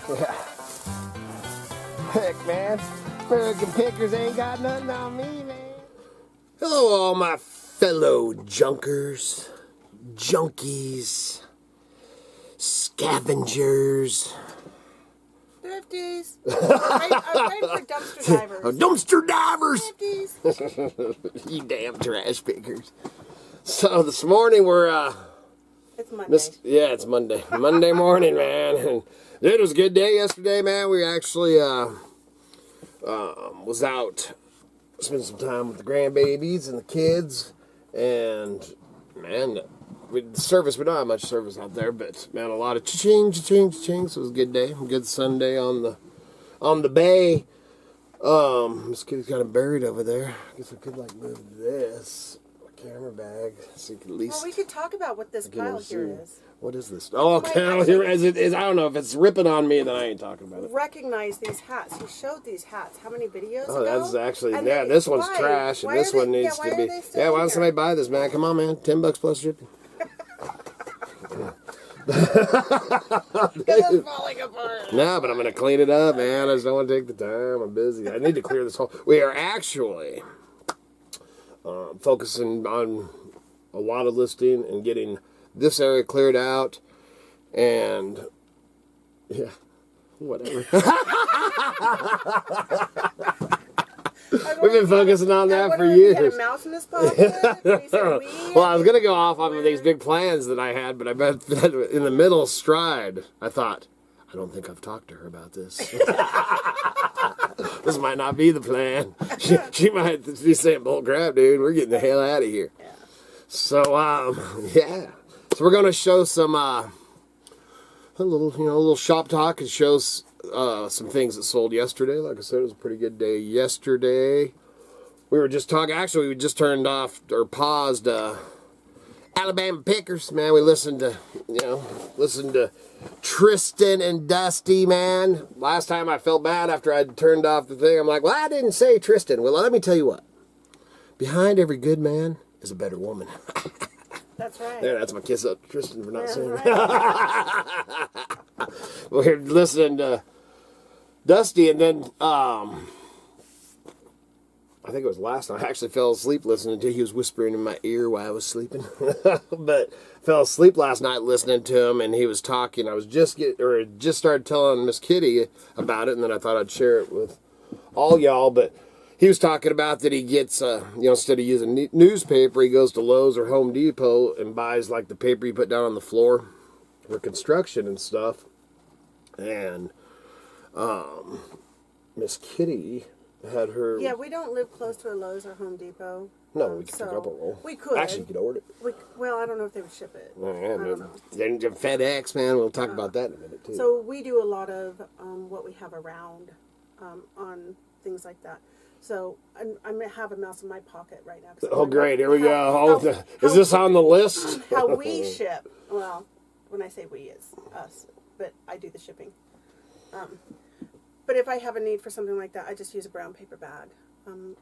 Yeah. Heck, man. American pickers ain't got nothing on me, man. Hello, all my fellow junkers, junkies, scavengers. Thrifties. I'm ready for dumpster divers. Oh, dumpster divers! Thrifties. You damn trash pickers. So this morning we're, It's Monday. yeah, it's Monday. Monday morning, man. And it was a good day yesterday, man. We actually, was out, spent some time with the grandbabies and the kids. And, man, we don't have much service out there, but, man, a lot of cha-ching. So it was a good day. A good Sunday on the bay. This kid's kind of buried over there. I guess I could, like, move this camera bag so you can at least... Well, we could talk about what this pile here is. What is this? Oh, okay. Here is. I don't know if it's ripping on me, then I ain't talking about it. Recognize these hats. He showed these hats. How many videos ago? Oh, that's actually, and yeah, this one's trash, and this one needs to be... Yeah, why don't somebody buy this, man? Come on, man. $10 plus shipping. It's falling apart. No, but I'm going to clean it up, man. I just don't want to take the time. I'm busy. I need to clear this whole... We are actually focusing on a lot of listing and getting this area cleared out. And, yeah, whatever. We've been focusing on that for years. He had a mouse in his pocket. Well, I was going to go off of these big plans that I had, but I bet in the middle stride, I thought, I don't think I've talked to her about this. This might not be the plan. She might be saying, bull crap, dude, we're getting the hell out of here. Yeah. So, yeah. So we're going to show some, a little shop talk and show some things that sold yesterday. Like I said, it was a pretty good day yesterday. We were just talking, actually we just turned off or paused Alabama Pickers, man. We listened to Tristan and Dusty, man. Last time I felt bad after I'd turned off the thing. I'm like, well, I didn't say Tristan. Well, let me tell you what. Behind every good man is a better woman. That's right. There, that's my kiss up to Tristan for not saying right. that. We're listening to Dusty, and then I think it was last night. I actually fell asleep listening to. He was whispering in my ear while I was sleeping, but fell asleep last night listening to him, and he was talking. I was just started telling Miss Kitty about it, and then I thought I'd share it with all y'all. But he was talking about that he gets, instead of using newspaper, he goes to Lowe's or Home Depot and buys like the paper you put down on the floor for construction and stuff. And Miss Kitty had her... Yeah, we don't live close to a Lowe's or Home Depot. No, we could pick up a roll. We could. Actually, you could order it. Well, I don't know if they would ship it. Oh, yeah, I don't know. Then FedEx, man, we'll talk about that in a minute, too. So we do a lot of what we have around on things like that. So I have a mouse in my pocket right now. Oh, great. Here we go. Is this on the list? How we ship. Well, when I say we, it's us. But I do the shipping. But if I have a need for something like that, I just use a brown paper bag.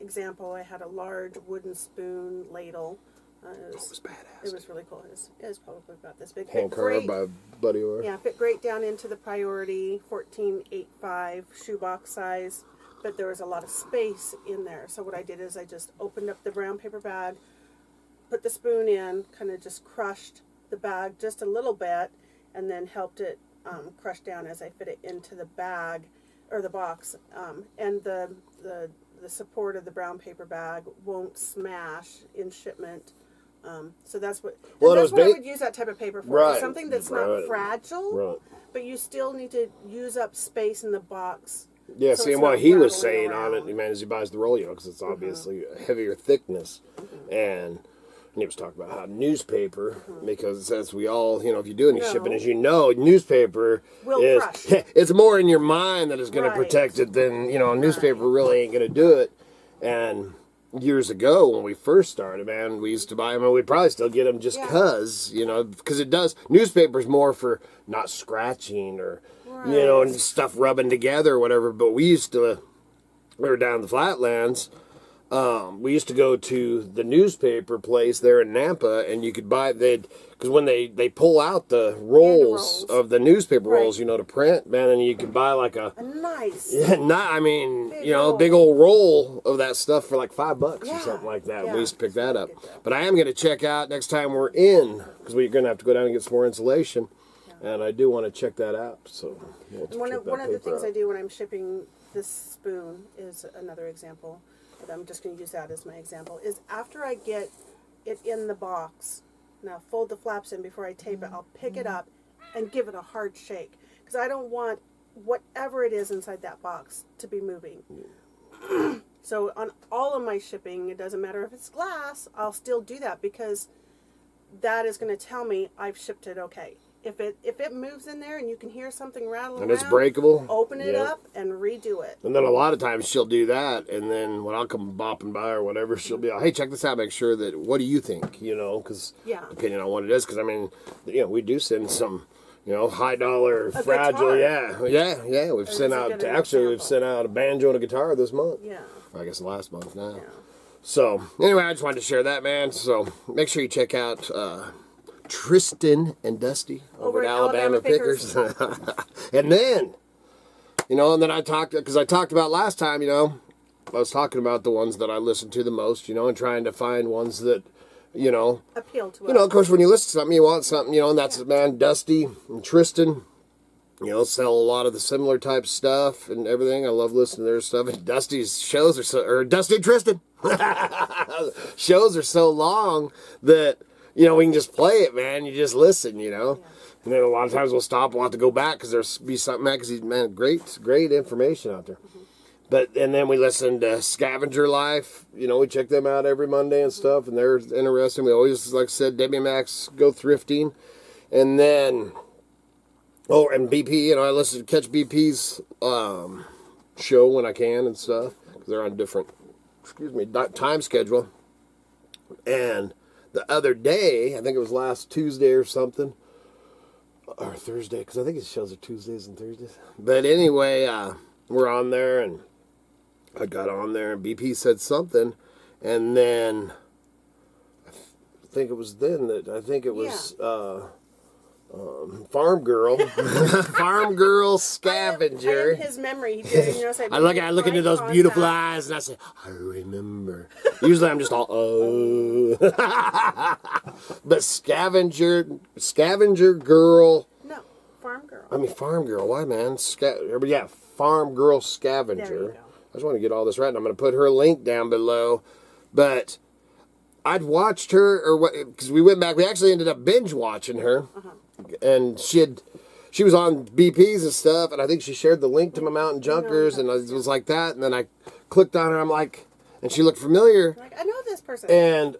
Example, I had a large wooden spoon ladle. It was badass. It was really cool. It was probably about this big. Hand carved by Buddy Orr. Yeah, fit great down into the Priority 14.85 shoebox size. But there was a lot of space in there. So what I did is I just opened up the brown paper bag, put the spoon in, kind of just crushed the bag just a little bit, and then helped it crush down as I fit it into the bag or the box. And the support of the brown paper bag won't smash in shipment. So that's what. Well, that's what I would use that type of paper for. Right. Something that's not fragile, but you still need to use up space in the box. Yeah, so seeing what he was saying on it, man, as he buys the roll, because it's obviously a heavier thickness, and he was talking about how newspaper, because as we all, if you do any shipping, as you know, newspaper will crush. It's more in your mind that is going to protect it than, newspaper really ain't going to do it. And years ago when we first started, man, we used to buy them, and we'd probably still get them just because it does. Newspaper's more for not scratching or, and stuff rubbing together or whatever. But we were down in the flatlands, we used to go to the newspaper place there in Nampa, and you could buy because when they pull out the rolls of the newspaper rolls, you know, to print, man, and you could buy like a nice, big old roll of that stuff for like $5 or something like that. Yeah. We used to pick that up. But I am going to check out next time we're in, because we're going to have to go down and get some more insulation, and I do want to check that out. So one of the things I do when I'm shipping this spoon is another example. But I'm just going to use that as my example, is after I get it in the box, now fold the flaps in before I tape it, I'll pick it up and give it a hard shake. Because I don't want whatever it is inside that box to be moving. So on all of my shipping, it doesn't matter if it's glass, I'll still do that because that is going to tell me I've shipped it okay. If it moves in there and you can hear something rattling and it's breakable, open it up and redo it. And then a lot of times she'll do that, and then when I'll come bopping by or whatever, she'll be like, hey, check this out, make sure that, what do you think, you know, because depending on what it is, because, I mean, you know, we do send some, you know, high dollar, fragile, we've sent out a banjo and a guitar this month. Yeah. I guess last month now. Yeah. So, anyway, I just wanted to share that, man, so make sure you check out Tristan and Dusty over at Alabama Pickers. And then, you know, and then I talked about last time, you know, I was talking about the ones that I listen to the most, you know, and trying to find ones that, you know, appeal to us. You know, of course, when you listen to something, you want something, you know, and that's, man, Dusty and Tristan, you know, sell a lot of the similar type stuff and everything. I love listening to their stuff. And Dusty's shows Dusty and Tristan shows are so long that, you know, we can just play it, man. You just listen, you know. Yeah. And then a lot of times we'll stop, we'll have to go back because there's be something, man, because he's, man, great information out there. Mm-hmm. And then we listen to Scavenger Life. You know, we check them out every Monday and stuff, and they're interesting. We always, like I said, Debbie Max Go Thrifting. And then, and BP, you know, I listen to Catch BP's show when I can and stuff, because they're on a different, time schedule. And the other day, I think it was last Tuesday or something, or Thursday, because I think his shows are Tuesdays and Thursdays. But anyway, we're on there, and I got on there, and BP said something, and then I think it was Farm Girl, Farm Girl Scavenger. I his memory. He did, you know, say, I look into those beautiful eyes, and I say, I remember. Usually I'm just all, oh. But Scavenger Girl. No, Farm Girl. I mean, Farm Girl. Why, man? Farm Girl Scavenger. There you go. I just want to get all this right, and I'm going to put her link down below. But I'd watched her, because we went back. We actually ended up binge watching her. And she was on BP's and stuff, and I think she shared the link to my Mountain Junkers, and I was like that, and then I clicked on her, I'm like, and she looked familiar. Like, I know this person. And,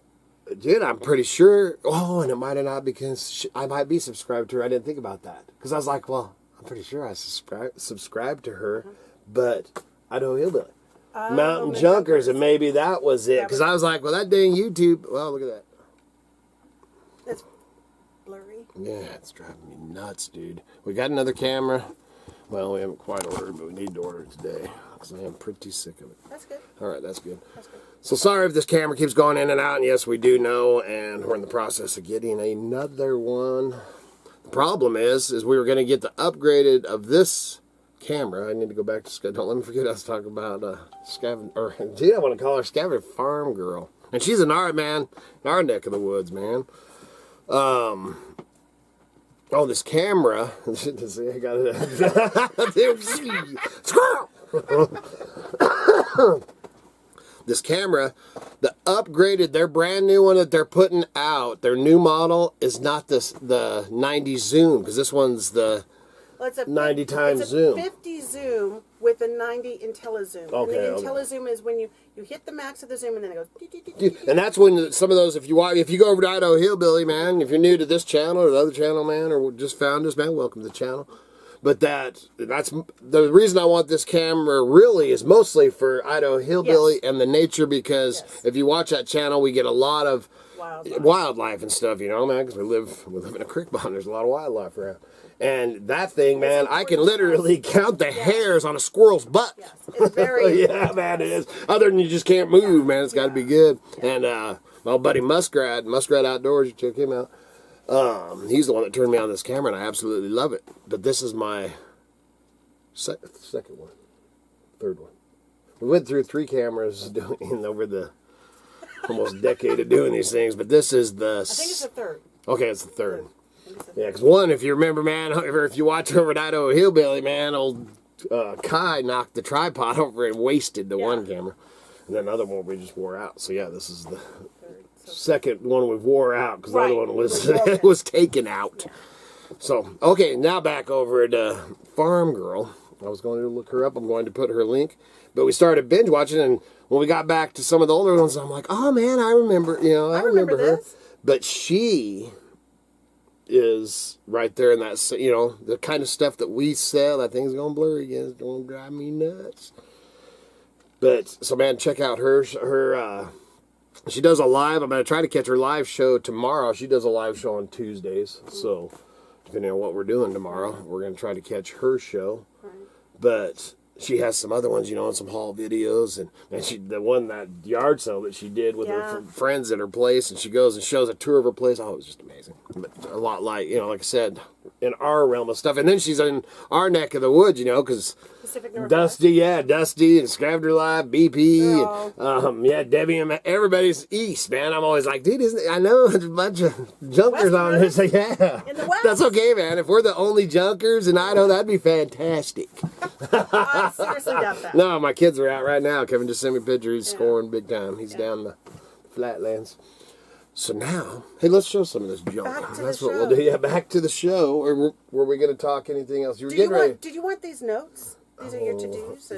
dude, I'm pretty sure, and it might have not, because I might be subscribed to her. I didn't think about that. Because I was like, well, I'm pretty sure I subscribed to her, but Idaho Hillbilly. Mountain Junkers, and maybe that was it. Because I was like, well, that dang YouTube, well, look at that. It's blurry. Yeah, it's driving me nuts, dude. We got another camera. Well, we haven't quite ordered, but we need to order it today. Because I am pretty sick of it. That's good. All right, that's good. That's good. So sorry if this camera keeps going in and out. And yes, we do know, and we're in the process of getting another one. The problem is we were going to get the upgraded of this camera. I need to go back to don't let me forget I was talking about Scavenger, or gee, I want to call her Scavenger Farm Girl. And she's in our neck of the woods, man. This camera. See, I got it. Squirrel! This camera, the upgraded, their brand new one that they're putting out, their new model is not the 90 zoom, because this one's the 90 times zoom. It's a 50 zoom with a 90 IntelliZoom. Okay, and the IntelliZoom is when you hit the max of the zoom, and then it goes. And that's when some of those, if you go over to Idaho Hillbilly, man, if you're new to this channel or the other channel, man, or just found us, man, welcome to the channel. But that's the reason I want this camera really is mostly for Idaho Hillbilly and the nature, because if you watch that channel, we get a lot of wildlife. and stuff, you know, man, because we live in a creek bottom. There's a lot of wildlife around. And that thing, man, I can literally count the hairs on a squirrel's butt. Yes, it's very yeah, man, it is. Other than you just can't move, man. It's got to be good. And my buddy Muskrat Outdoors, you check him out. He's the one that turned me on this camera, and I absolutely love it. But this is my second one, third one. We went through 3 cameras over the almost decade of doing these things, but this is the... I think it's the third. Okay, it's the third. Yeah, because one, if you remember, man, or if you watch over at Idaho Hillbilly, man, old Kai knocked the tripod over and wasted the one camera. And then the other one we just wore out. So, yeah, this is the second one we wore out, because the other one was taken out. So, okay, now back over to Farm Girl. I was going to look her up. I'm going to put her link. But we started binge watching, and when we got back to some of the older ones, I'm like, oh, man, I remember, I remember her. This. But she is right there in that, the kind of stuff that we sell. That thing's going to blur again. It's going to drive me nuts. But, so, man, check out her she does a live. I'm going to try to catch her live show tomorrow. She does a live show on Tuesdays. So, depending on what we're doing tomorrow, we're going to try to catch her show. Right. But she has some other ones, and some haul videos. And that yard sale that she did with her friends at her place. And she goes and shows a tour of her place. Oh, it was just amazing. But a lot like, like I said, in our realm of stuff. And then she's in our neck of the woods, because... Dusty and Scavenger Live, BP, and, Debbie, and everybody's east, man. I'm always like, dude, I know there's a bunch of junkers on there. So, yeah, in the West. That's okay, man. If we're the only junkers in Idaho, that'd be fantastic. I seriously doubt that. No, my kids are out right now. Kevin just sent me a picture. He's scoring big time. He's down the flatlands. So now, hey, let's show some of this junk. That's what we'll do. Yeah, back to the show. Or were we going to talk anything else? You were getting ready. Did you want these notes? These are your to-dos.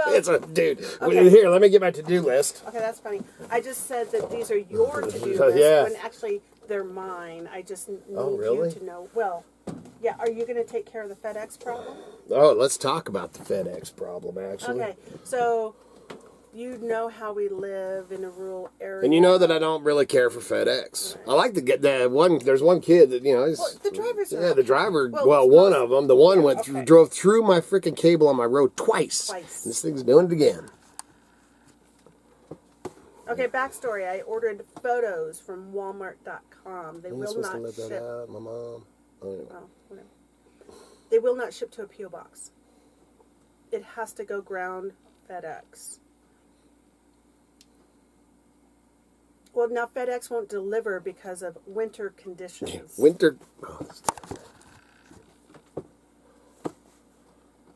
It's a dude. Okay. Here, let me get my to-do list. Okay, that's funny. I just said that these are your to-do lists when actually they're mine. I just need you to know. Well, yeah. Are you going to take care of the FedEx problem? Oh, let's talk about the FedEx problem, actually. Okay, so you know how we live in a rural area. And you know that I don't really care for FedEx. Right. I like to get there's one kid that, the drivers are the driver, one of them, the one drove through my freaking cable on my road twice. This thing's doing it again. Okay, backstory. I ordered photos from Walmart.com. They will not let ship. That out, my mom. Whatever. They will not ship to a P.O. box. It has to go ground FedEx. Well, now FedEx won't deliver because of winter conditions.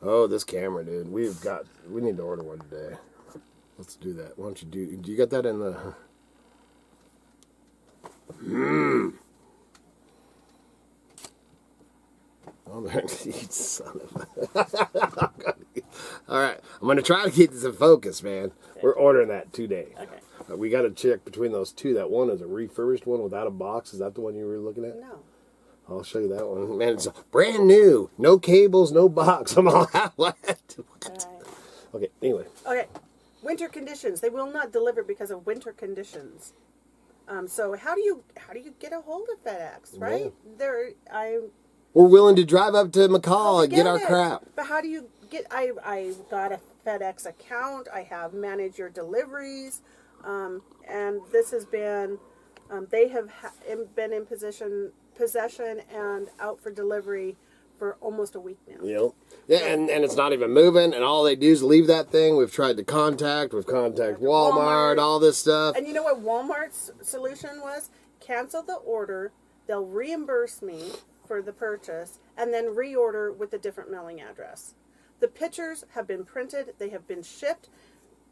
Oh, this camera, dude. We need to order one today. Let's do that. Why don't you do you got that in the... Oh, man, you son of a... All right. I'm going to try to keep this in focus, man. Okay. We're ordering that today. Okay. We got to check between those two. That one is a refurbished one without a box. Is that the one you were looking at? No. I'll show you that one. Man, it's brand new. No cables, no box. I'm all out. What? Right. Okay, anyway. Okay. Winter conditions. They will not deliver because of winter conditions. So how do you get a hold of FedEx, right? Yeah. We're willing to drive up to McCall and get our crap. But how do you get... I got a FedEx account. I have managed your deliveries. And this has been, they have been in possession and out for delivery for almost a week now. Yep. Yeah, and it's not even moving, and all they do is leave that thing. We've tried to contact Walmart, all this stuff. And you know what Walmart's solution was? Cancel the order, they'll reimburse me for the purchase, and then reorder with a different mailing address. The pictures have been printed, they have been shipped.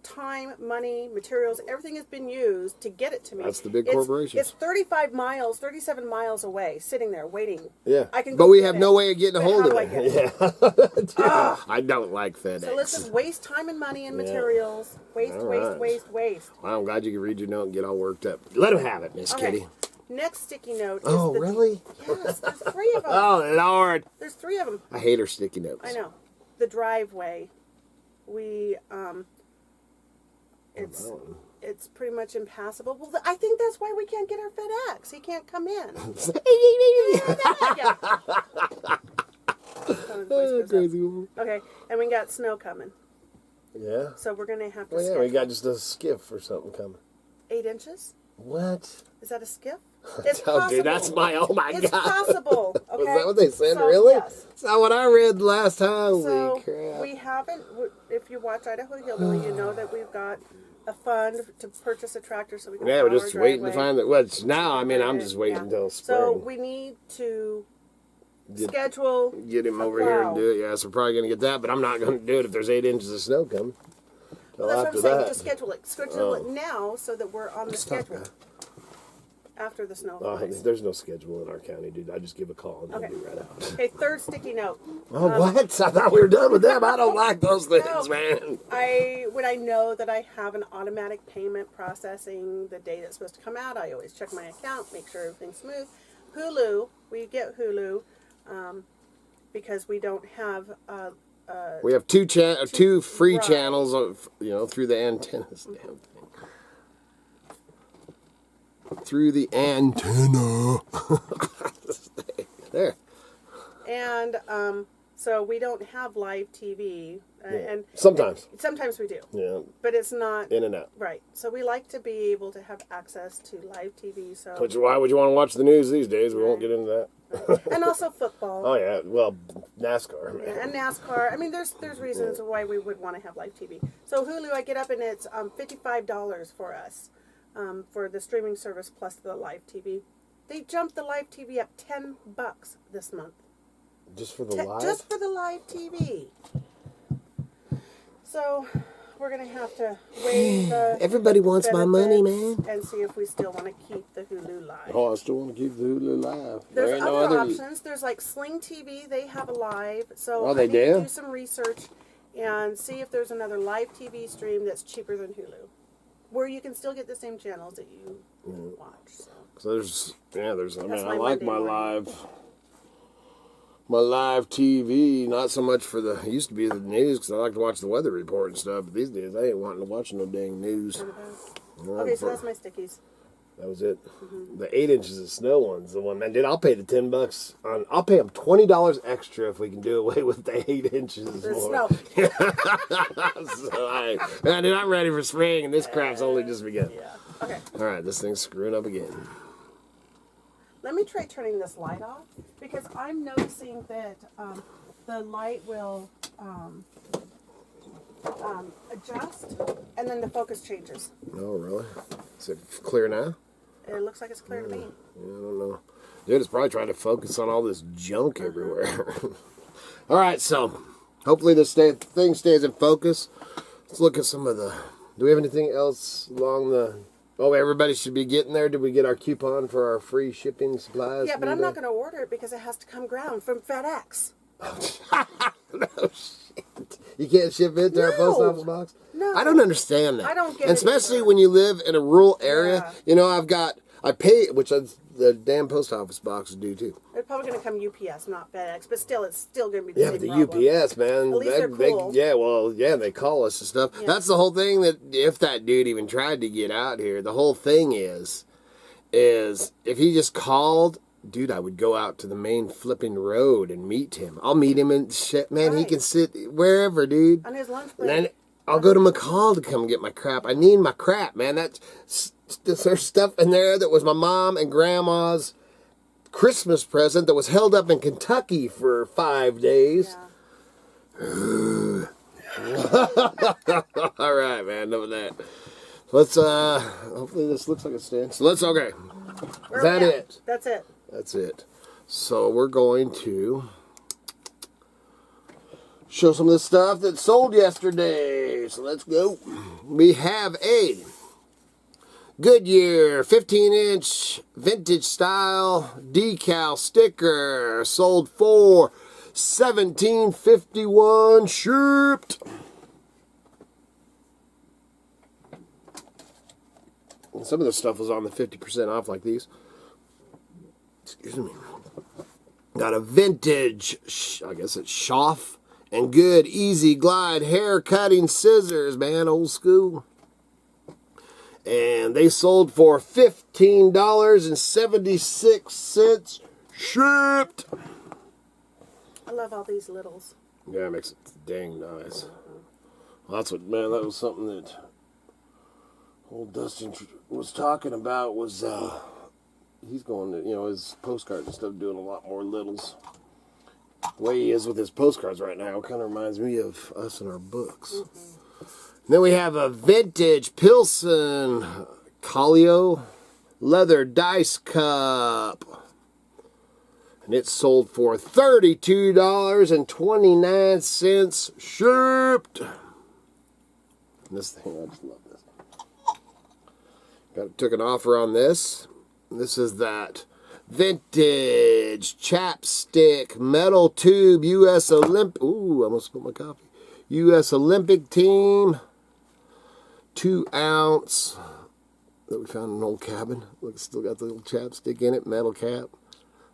Time, money, materials, everything has been used to get it to me. That's the big corporation. It's 37 miles away, sitting there waiting. Yeah, but we have no way of getting a hold of it. Yeah. I don't like FedEx. So let's just waste time and money and materials. Waste. Well, I'm glad you can read your note and get all worked up. Let him have it, Miss Kitty. Next sticky note is really? Yes, there's 3 of them. Oh, Lord. There's 3 of them. I hate her sticky notes. I know. The driveway. it's pretty much impassable. Well, I think that's why we can't get our FedEx. He can't come in. Yeah. Crazy woman. Okay, and we got snow coming. Yeah. So we're going to have to Well, yeah, schedule we got just a skiff or something coming. 8 inches. What? Is that a skiff? It's Oh, possible. dude, that's my, oh my It's God. possible. Okay? Was that what they said, So, really? Yes. That's not what I read last time. So Holy crap. we haven't, if you watch Idaho Hillbilly, you know that we've got a fund to purchase a tractor so we can Yeah, plow we're just our waiting to driveway. find that. Well, it's now, I mean, I'm just waiting Yeah. until spring. So we need to Get- schedule. Get him a over here and plow. do it. Yeah, so we're probably going to get that, but I'm not going to do it if there's 8 inches of snow coming. Well, Till that's after what I'm saying. that. Just schedule it. Schedule it now so that we're on the schedule after the snow. Oh, flies. there's no schedule in our county, dude. I just give a call and Okay. they'll be right out. Okay, third sticky note. Oh, what? I thought we were done with them. I don't like those things, No. man. When I know that I have an automatic payment processing the day that's supposed to come out, I always check my account, make sure everything's smooth. Hulu, we get Hulu because we don't have. We have two free Right. channels, of, through the antennas. Damn thing. Through the antenna. There. And so we don't have live TV. And Sometimes. sometimes we do, Yeah. but it's not In and out. right. So we like to be able to have access to live TV. So Which, why would you want to watch the news these days? We won't get into that. and also football. Oh, yeah. Well, NASCAR, man. And NASCAR. I mean, there's reasons why we would want to have live TV. So Hulu, I get up and it's $55 for us for the streaming service plus the live TV. They jumped the live TV up $10 this month. Just for the live? Just for the live TV. So we're gonna have to weigh the Everybody wants my money, benefits man. and see if we still want to keep the Hulu live. Oh, I still want to keep the Hulu live. There's There ain't other no options. There's like Sling TV. They have a live. So Oh, they I need to do? do some research and see if there's another live TV stream that's cheaper than Hulu, where you can still get the same channels that you watch. So. So there's. I mean, That's I my like Monday my morning. live TV. Not so much for the. It used to be the news because I like to watch the weather report and stuff. But these days, I ain't wanting to watch no dang news. Okay, so that's my stickies. That was it. The 8 inches of snow one's the one, man. Dude, I'll pay the $10 on. I'll pay them $20 extra if we can do away with the 8 inches The more. snow. So dude, I'm ready for spring, and this crap's only just begun. Yeah. Okay. All right, this thing's screwing up again. Let me try turning this light off because I'm noticing that the light will adjust and then the focus changes. Oh, really? Is it clear now? It looks like it's clear to me. Yeah, I don't know. Dude, it's probably trying to focus on all this junk everywhere. All right, so hopefully this thing stays in focus. Let's look at some of the... Do we have anything else along the... Oh, everybody should be getting there. Did we get our coupon for our free shipping supplies? Yeah, but I'm not going to order it because it has to come ground from FedEx. No shit. You can't ship it to our post office box? No. I don't understand that. I don't get And it especially either. when you live in a rural area. Yeah. I pay, which the damn post office boxes do too. It's probably going to come UPS, not FedEx, but still, it's still going to be the Yeah, same but the problem. UPS, man. At least they're cool. They call us and stuff. Yeah. That's the whole thing that if that dude even tried to get out here, the whole thing is if he just called, dude, I would go out to the main flipping road and meet him. I'll meet him and shit, man. He Right. can sit wherever, dude. On his lunch And break. then I'll go to McCall to come get my crap. I need my crap, man. There's stuff in there that was my mom and grandma's Christmas present that was held up in Kentucky for 5 days. Yeah. All right, man. Enough of that. Let's hopefully this looks like it stands. So okay. Where Is are that we at? it? That's it. That's it. So we're going to show some of the stuff that sold yesterday. So let's go. We have a Goodyear 15-inch vintage style decal sticker sold for $17.51 shipped. And some of the stuff was on the 50% off like these. Excuse me. Got a vintage, I guess it's Schaff and Good Easy Glide hair cutting scissors, man, old school. And they sold for $15.76 shipped. I love all these littles. Yeah, it makes it dang nice. Well, that's what, man, that was something that old Dustin was talking about was, he's going to, his postcards and stuff, doing a lot more littles. The way he is with his postcards right now kind of reminds me of us and our books. And then we have a vintage Pilsen Collio leather dice cup. And it sold for $32.29 shipped. And this thing, I just love this. Took an offer on this. This is that vintage chapstick metal tube U.S. Olympic. Ooh, I almost spilled my coffee. U.S. Olympic team 2 ounce that we found in an old cabin. Look, it's still got the little chapstick in it, metal cap.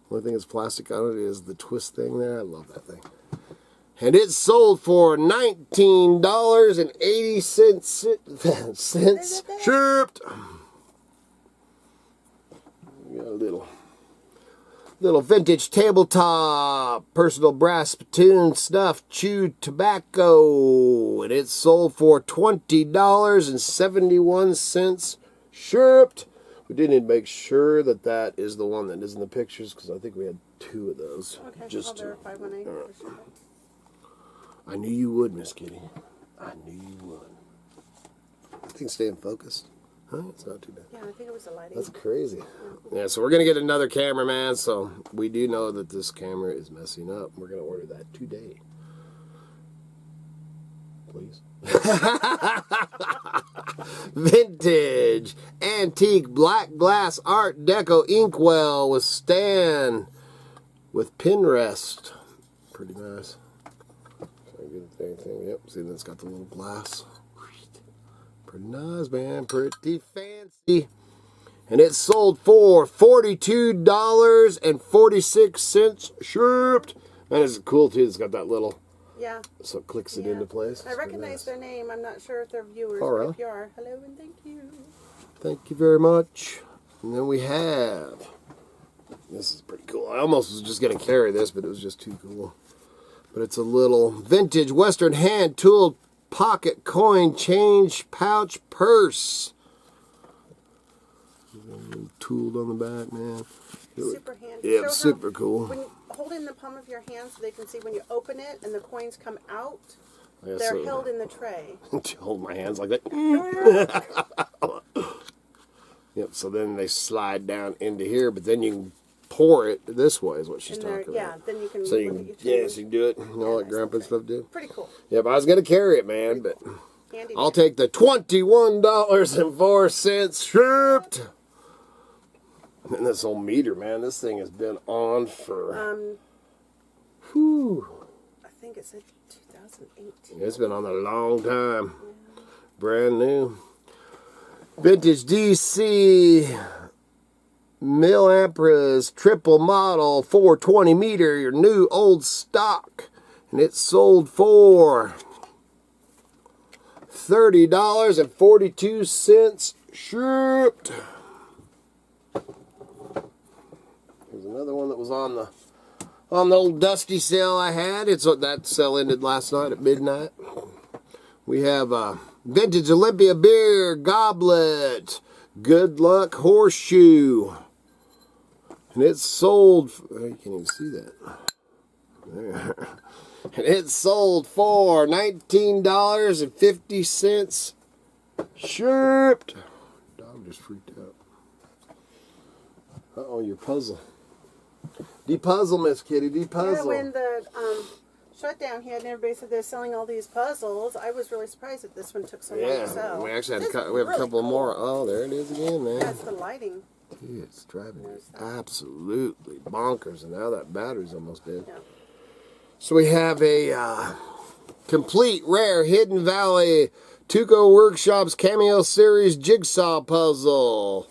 Only thing that's plastic on it is the twist thing there. I love that thing. And it sold for $19.80 shipped. We got a little vintage tabletop personal brass spittoon stuffed chewed tobacco, and it sold for $20.71 shipped. We did need to make sure that that is the one that is in the pictures, because I think we had 2 of those. Okay, just I'll verify when I sure. I knew you would, Miss Kitty. I knew you would. I think staying focused. Huh? It's not too bad. Yeah, I think it was the lighting. That's crazy. Yeah, so we're going to get another cameraman, so we do know that this camera is messing up. We're going to order that today. Please. Vintage antique black glass art deco inkwell with stand with pin rest. Pretty nice. Yep, see, that's got the little glass. Pretty nice, man. Pretty fancy. And it sold for $42.46 shipped. Man, it's cool, too. It's got that little... Yeah. So it clicks it into place. I recognize their name. I'm not sure if they're viewers. Oh, really? But if you are, hello and thank you. Thank you very much. And then we have... This is pretty cool. I almost was just going to carry this, but it was just too cool. But it's a little vintage Western hand-tooled pocket coin change pouch purse. Tooled on the back, man. Super handy. Yeah, super cool. When you hold it in the palm of your hand so they can see when you open it and the coins come out, Yeah, they're so, held in the tray. hold my hands like that. Yep, so then they slide down into here, but then you can pour it this way is what she's talking about. Yeah, then you can So you look can, at your yes, you can do it. You know, like Grandpa and stuff do. Pretty cool. Yeah, but I was going to carry it, man, but Handy I'll take the $21.04 shipped. And this old meter, man, this thing has been on for... whew. I think it said 2018. It's been on a long time. Yeah. Brand new. Vintage DC Milliampres triple model 420 meter, your new old stock. And it sold for $30.42 shipped. There's another one that was on the old Dusty sale I had. That sale ended last night at midnight. We have a vintage Olympia beer goblet, Good Luck Horseshoe, and it's sold. You can't even see that. There. And it sold for $19.50 shipped. Dog just freaked out. Uh-oh, your puzzle. De-puzzle, Miss Kitty, de-puzzle. Yeah, when the shutdown hit and everybody said they're selling all these puzzles, I was really surprised that this one took so long to sell. We actually had we have a couple more. Oh, there it is again, man. That's the lighting. Dude, it's driving me absolutely bonkers, and now that battery's almost dead. Yeah. So we have a complete rare Hidden Valley Tuco Workshops Cameo Series jigsaw puzzle.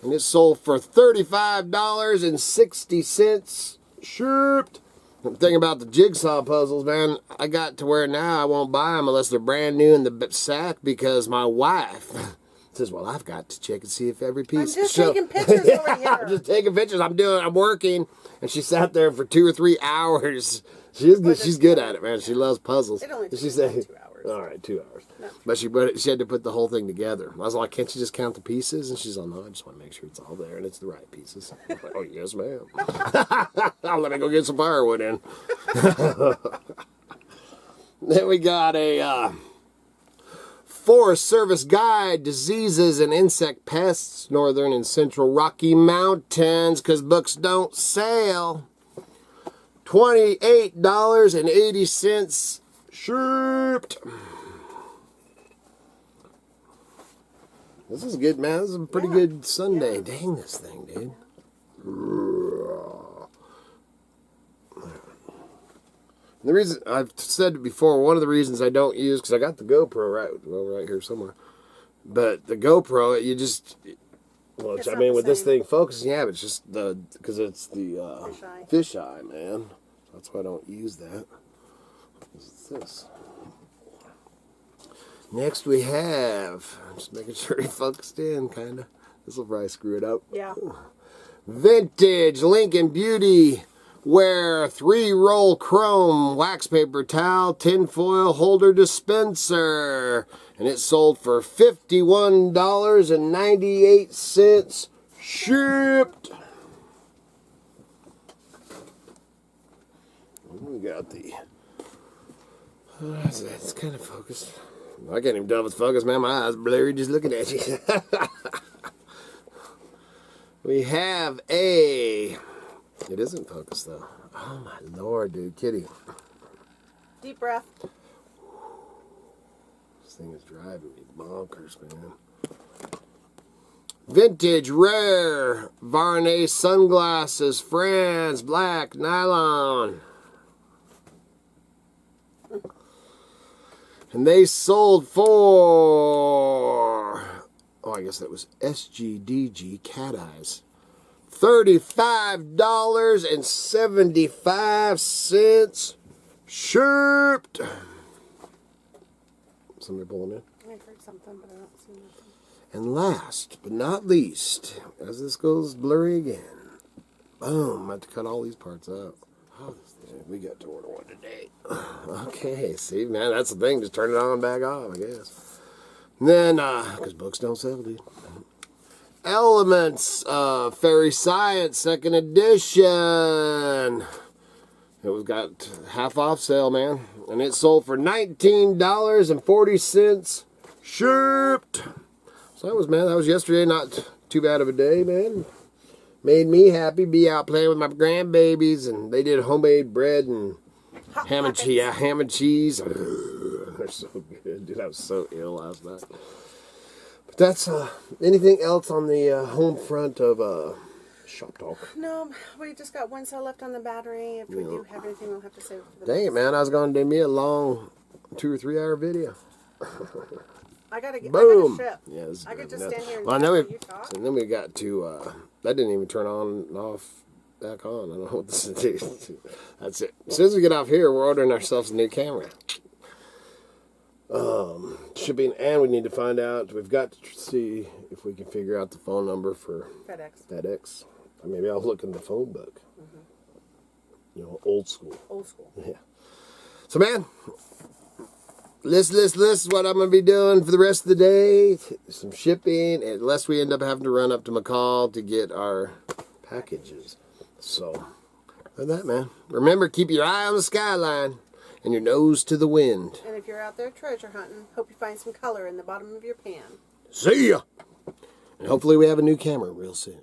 And it sold for $35.60 shipped. The thing about the jigsaw puzzles, man, I got to where now I won't buy them unless they're brand new in the sack, because my wife says, well, I've got to check and see if every I'm piece. just taking pictures over here. I'm just taking pictures. I'm working. And she sat there for 2 or 3 hours. She's good at it, man. She loves puzzles. It only took she me said, about 2 hours. All right, 2 hours. No. But she had to put the whole thing together. I was like, can't you just count the pieces? And she's like, no, I just want to make sure it's all there and it's the right pieces. I'm like, oh, yes, ma'am. Let me go get some firewood in. Then we got a Forest Service Guide, Diseases and Insect Pests, Northern and Central Rocky Mountains, because books don't sell. $28.80 shipped. This is good, man. This is a pretty good Sunday. Yeah. Dang this thing, dude. The reason, I've said it before, one of the reasons I don't use, because I got the GoPro right here somewhere. But the GoPro, you just, well, I mean, with this thing focusing, yeah, but it's just because it's the fisheye, man. That's why I don't use that. What's this? Next we have, just making sure he focused in, kind of. This will probably screw it up. Yeah. Vintage Lincoln Beauty Wear 3-roll chrome wax paper towel tinfoil holder dispenser. And it sold for $51.98 shipped. We got the... it's kind of focused. I can't even tell if it's focused, man. My eyes blurry just looking at you. We have a... It isn't focused, though. Oh, my Lord, dude. Kitty. Deep breath. This thing is driving me bonkers, man. Vintage Rare Varney Sunglasses, France, black, nylon. And they sold for, oh, I guess that was SGDG cat eyes. $35.75 shipped. Somebody pulling in? I heard something, but I don't see nothing. And last but not least, as this goes blurry again, boom, I have to cut all these parts out. Oh, we got to order one today. Okay, see, man, that's the thing. Just turn it on and back off, I guess. And then, because books don't sell, dude. Elements Fairy Science 2nd edition. It was got half off sale, man. And it sold for $19.40 shipped. So that was, man, that was yesterday. Not too bad of a day, man. Made me happy. Be out playing with my grandbabies. And they did homemade bread and ham and cheese. Yeah, ham and cheese. They're so good. Dude, I was so ill last night. But that's, anything else on the home front of Shop Talk? No, we just got one cell left on the battery. If we do have anything, we'll have to save it for the Dang it, man. I was going to do me a long 2 or 3 hour video. I gotta get. Boom. I gotta ship. Yeah, this is I could just nuts. stand here and well, I know you talk. and then we got to, that didn't even turn on and off, back on. I don't know what this is. That's it. As soon as we get off here, we're ordering ourselves a new camera. Shipping, and we need to find out, we've got to see if we can figure out the phone number for FedEx. Or maybe I'll look in the phone book. Mm-hmm. You know, old school. Old school. Yeah. So, man, this is what I'm going to be doing for the rest of the day. Some shipping, unless we end up having to run up to McCall to get our packages. So, other than that, man, remember, keep your eye on the skyline and your nose to the wind. And if you're out there treasure hunting, hope you find some color in the bottom of your pan. See ya! And hopefully we have a new camera real soon.